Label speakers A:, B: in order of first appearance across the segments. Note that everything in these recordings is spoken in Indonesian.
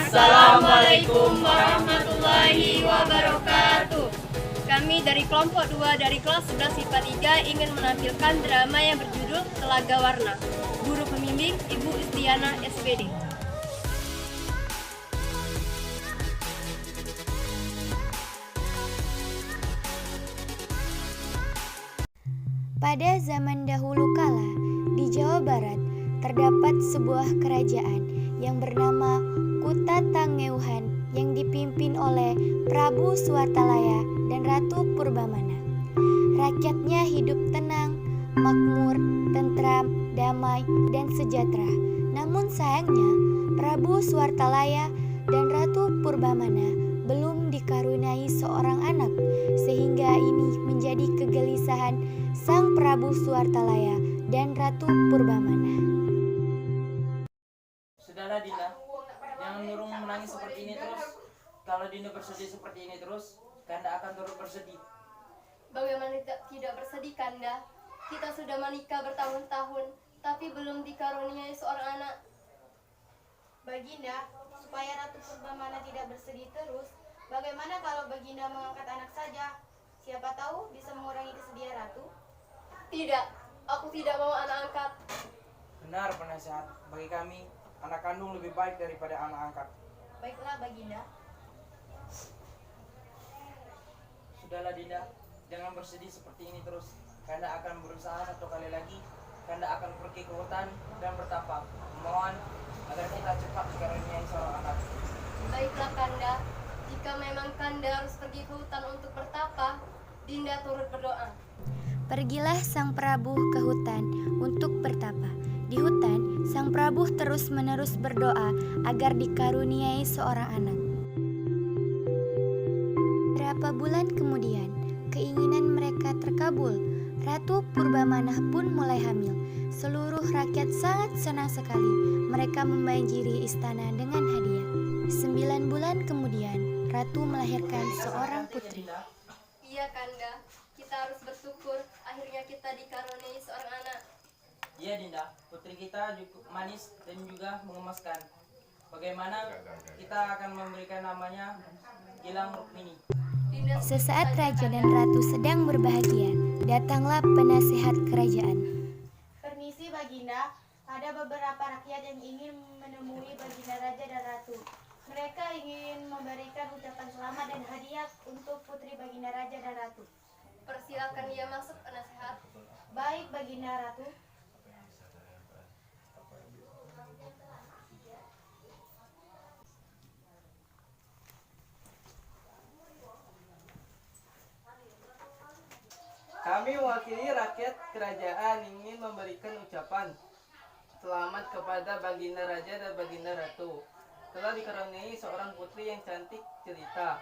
A: Assalamualaikum warahmatullahi wabarakatuh. Kami dari kelompok 2 dari kelas 11 IPA 3 ingin menampilkan drama yang berjudul Telaga Warna. Guru pembimbing Ibu Istiana SPD.
B: Pada zaman dahulu kala, di Jawa Barat terdapat sebuah kerajaan yang bernama Kutatangeuhan yang dipimpin oleh Prabu Suartalaya dan Ratu Purbamana. Rakyatnya hidup tenang, makmur, tentram, damai, dan sejahtera. Namun sayangnya, Prabu Suartalaya dan Ratu Purbamana belum dikaruniai seorang anak, sehingga ini menjadi kegelisahan Sang Prabu Suartalaya dan Ratu Purbamana.
C: Sudahlah Dinda, jangan murung menangis seperti ini terus. Kalau Dinda bersedih seperti ini terus, Kanda akan turut bersedih.
A: Bagaimana tidak bersedih, Kanda? Kita sudah menikah bertahun-tahun, tapi belum dikaruniai seorang anak.
D: Baginda, supaya Ratu Purbamana tidak bersedih terus, bagaimana kalau Baginda mengangkat anak saja? Siapa tahu bisa mengurangi kesedihan Ratu.
A: Tidak, aku tidak mau anak angkat.
C: Benar penasehat, bagi kami, anak kandung lebih baik daripada anak angkat.
D: Baiklah Baginda.
C: Sudahlah Dinda, jangan bersedih seperti ini terus. Kanda akan berusaha satu kali lagi. Kanda akan pergi ke hutan dan bertapa. Mohon agar kita cepat dikaruniai seorang anak.
A: Baiklah Kanda, jika memang Kanda harus pergi ke hutan untuk bertapa, Dinda turut berdoa.
B: Pergilah Sang Prabu ke hutan untuk bertapa. Di hutan, Sang Prabu terus-menerus berdoa agar dikaruniai seorang anak. Beberapa bulan kemudian, keinginan mereka terkabul. Ratu Purbamana pun mulai hamil. Seluruh rakyat sangat senang sekali. Mereka membanjiri istana dengan hadiah. 9 bulan kemudian, Ratu melahirkan seorang putri.
A: Iya Kanda, kita harus bersyukur akhirnya kita dikaruniai seorang anak.
C: Iya Dinda, putri kita cukup manis dan juga mengemaskan. Bagaimana kita akan memberikan namanya Gilang Rukmini.
B: Sesaat raja dan ratu sedang berbahagia, datanglah penasehat kerajaan.
D: Permisi Baginda, ada beberapa rakyat yang ingin menemui Baginda Raja dan Ratu. Mereka ingin memberikan ucapan selamat dan hadiah untuk putri Baginda Raja dan Ratu.
A: Persilakan dia masuk, penasehat.
D: Baik Baginda Ratu.
E: Kami mewakili rakyat kerajaan ingin memberikan ucapan selamat kepada Baginda Raja dan Baginda Ratu. Telah dikaruniai seorang putri yang cantik jelita.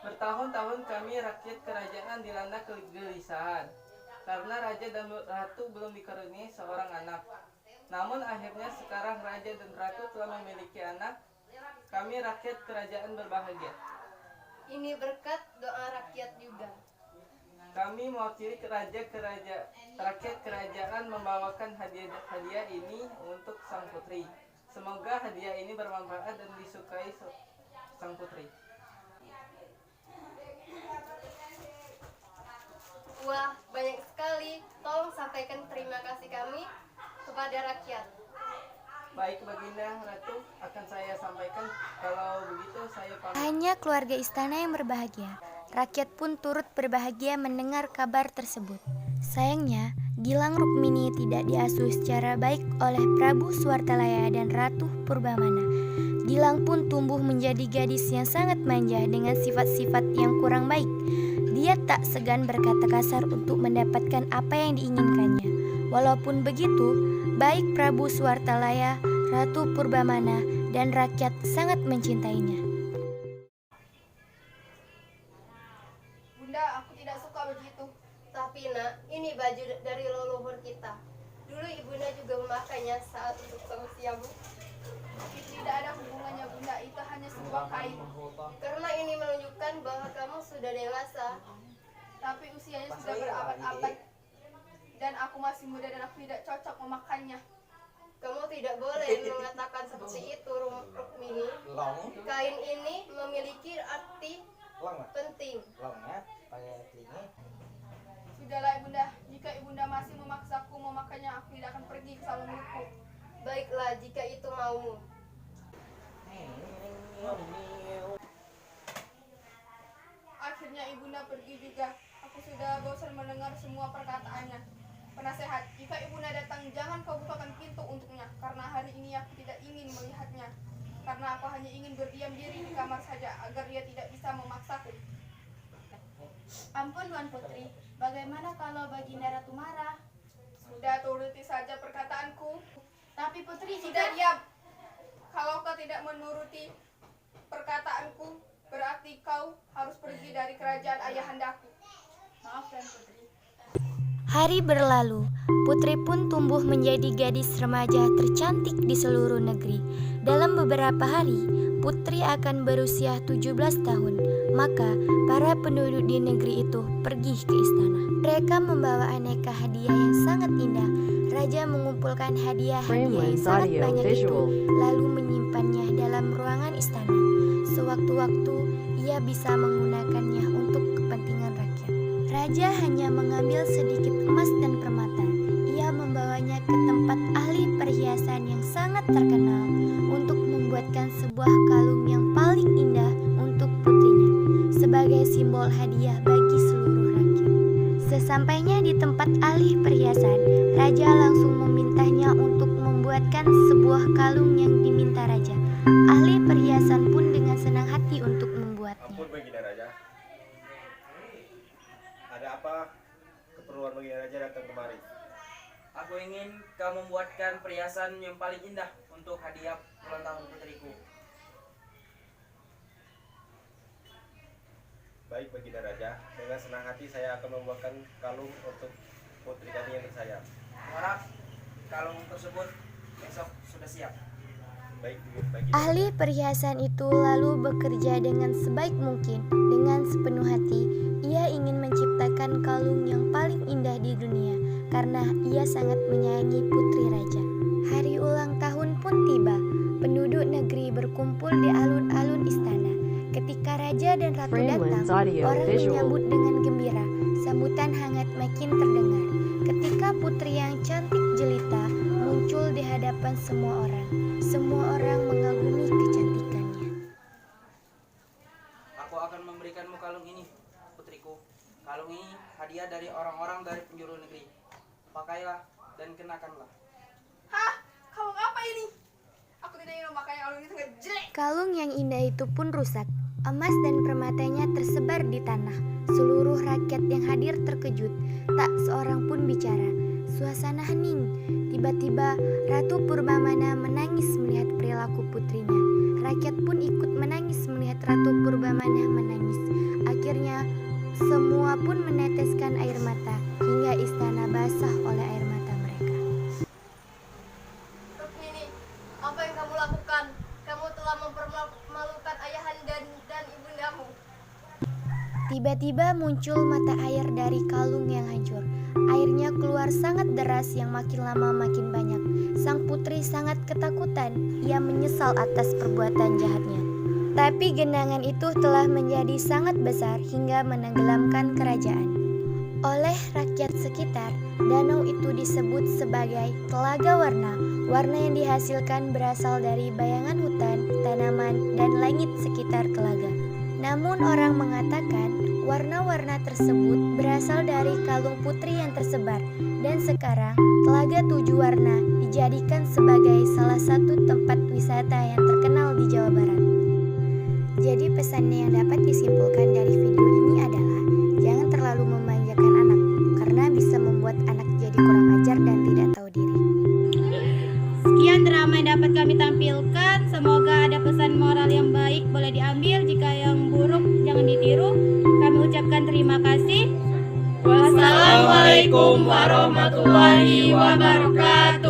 E: Bertahun-tahun kami rakyat kerajaan dilanda kegelisahan karena Raja dan Ratu belum dikaruniai seorang anak. Namun akhirnya sekarang Raja dan Ratu telah memiliki anak. Kami rakyat kerajaan berbahagia.
A: Ini berkat doa rakyat juga.
E: Kami mewakili rakyat kerajaan membawakan hadiah ini untuk sang putri. Semoga hadiah ini bermanfaat dan disukai sang putri.
A: Wah, banyak sekali. Tolong sampaikan terima kasih kami kepada rakyat.
E: Baik Baginda Ratu, akan saya sampaikan. Kalau begitu saya pamit.
B: Hanya keluarga istana yang berbahagia. Rakyat pun turut berbahagia mendengar kabar tersebut. Sayangnya, Gilang Rukmini tidak diasuh secara baik oleh Prabu Suartalaya dan Ratu Purbamana. Gilang pun tumbuh menjadi gadis yang sangat manja dengan sifat-sifat yang kurang baik. Dia tak segan berkata kasar untuk mendapatkan apa yang diinginkannya. Walaupun begitu, baik Prabu Suartalaya, Ratu Purbamana, dan rakyat sangat mencintainya.
A: Bunda, aku tidak suka begitu. Tapi nak, ini baju dari leluhur kita. Dulu ibunda juga memakainya saat untuk seusiamu.
D: Itu tidak ada hubungannya Bunda, itu hanya sebuah kain.
A: Karena ini menunjukkan bahwa kamu sudah dewasa.
D: Tapi usianya sudah berabad-abad dan aku masih muda dan aku tidak cocok memakainya.
A: Kamu tidak boleh mengatakan seperti itu, Rukmini. Kain ini memiliki arti penting.
D: Sudahlah ibunda, jika ibunda masih memaksaku memakainya, aku tidak akan pergi ke salonku.
A: Baiklah jika itu maumu.
D: Akhirnya ibunda pergi juga. Aku sudah bosan mendengar semua perkataannya. Penasehat, jika ibunda datang, jangan kau bukakan pintu untuknya, karena hari ini aku tidak ingin melihatnya. Karena aku hanya ingin berdiam diri di kamar saja, agar dia tidak bisa memaksaku.
A: Ampun Tuan Putri, bagaimana kalau Baginda Ratu marah?
D: Sudah turuti saja perkataanku.
A: Tapi Putri
D: Sudah diam. Kalau kau tidak menuruti perkataanku, berarti kau harus pergi dari kerajaan ayahandaku.
A: Maaf Tuan Putri.
B: Hari berlalu, Putri pun tumbuh menjadi gadis remaja tercantik di seluruh negeri. Dalam beberapa hari, Putri akan berusia 17 tahun. Maka, para penduduk di negeri itu pergi ke istana. Mereka membawa aneka hadiah yang sangat indah. Raja mengumpulkan hadiah-hadiah yang sangat banyak itu, lalu menyimpannya dalam ruangan istana. Sewaktu-waktu, ia bisa menggunakannya untuk kepentingan rakyat. Raja hanya mengambil sedikit emas dan permata. Ia membawanya ke tempat ahli perhiasan yang sangat terkenal untuk membuatkan sebuah kalung yang paling indah untuk putrinya sebagai simbol hadiah bagi seluruh rakyat. Sesampainya di tempat ahli perhiasan, raja langsung memintanya untuk membuatkan sebuah kalung yang diminta raja. Ahli perhiasan pun dengan senang hati untuk membuatnya.
F: Ampun Baginda Raja. Ada apa keperluan Baginda Raja datang kemari?
C: Aku ingin kau membuatkan perhiasan yang paling indah untuk hadiah ulang tahun putriku.
F: Baik Baginda Raja, dengan senang hati saya akan membuatkan kalung untuk putri kami yang tersayang.
C: Harap kalung tersebut besok sudah siap.
F: Baik Baginda.
B: Ahli perhiasan itu lalu bekerja dengan sebaik mungkin. Dengan sepenuh hati, ia ingin menciptakan kalung yang paling indah di dunia karena ia sangat menyayangi putri raja. Hari ulang tahun pun tiba. Penduduk negeri berkumpul di alun-alun istana. Ketika raja dan ratu datang, orang menyambut dengan gembira. Sambutan hangat makin terdengar. Ketika putri yang cantik jelita muncul di hadapan semua orang. Semua orang mengagumi kecantikannya.
C: Aku akan memberikanmu kalung ini, putriku. Kalung ini hadiah dari orang-orang dari penjuru negeri. Pakailah dan kenakanlah.
D: Hah? Kalung apa ini? Aku tidak ingin memakai kalung ini, sangat jelek.
B: Kalung yang indah itu pun rusak. Emas dan permatanya tersebar di tanah. Seluruh rakyat yang hadir terkejut. Tak seorang pun bicara. Suasana hening. Tiba-tiba Ratu Purbamana menangis melihat perilaku putrinya. Rakyat pun ikut menangis melihat Ratu Purbamana menangis. Akhirnya semua pun meneteskan air mata hingga istana basah oleh air mata mereka.
A: Rukmini, apa yang kamu lakukan? Kamu telah mempermalukan ayahanda dan ibundamu.
B: Tiba-tiba muncul mata air dari kalung yang hancur. Airnya keluar sangat deras yang makin lama makin banyak. Sang putri sangat ketakutan. Ia menyesal atas perbuatan jahatnya. Tapi genangan itu telah menjadi sangat besar hingga menenggelamkan kerajaan. Oleh rakyat sekitar, danau itu disebut sebagai Telaga Warna. Warna yang dihasilkan berasal dari bayangan hutan, tanaman, dan langit sekitar telaga. Namun orang mengatakan warna-warna tersebut berasal dari kalung putri yang tersebar. Dan sekarang Telaga Tujuh Warna dijadikan sebagai salah satu tempat wisata yang terkenal di Jawa Barat. Jadi pesannya yang dapat disimpulkan dari video ini adalah jangan terlalu memanjakan anak karena bisa membuat anak jadi kurang ajar dan tidak tahu diri.
G: Sekian drama yang dapat kami tampilkan. Semoga ada pesan moral yang baik boleh diambil. Jika yang buruk jangan ditiru. Kami ucapkan terima kasih. Wassalamualaikum warahmatullahi wabarakatuh.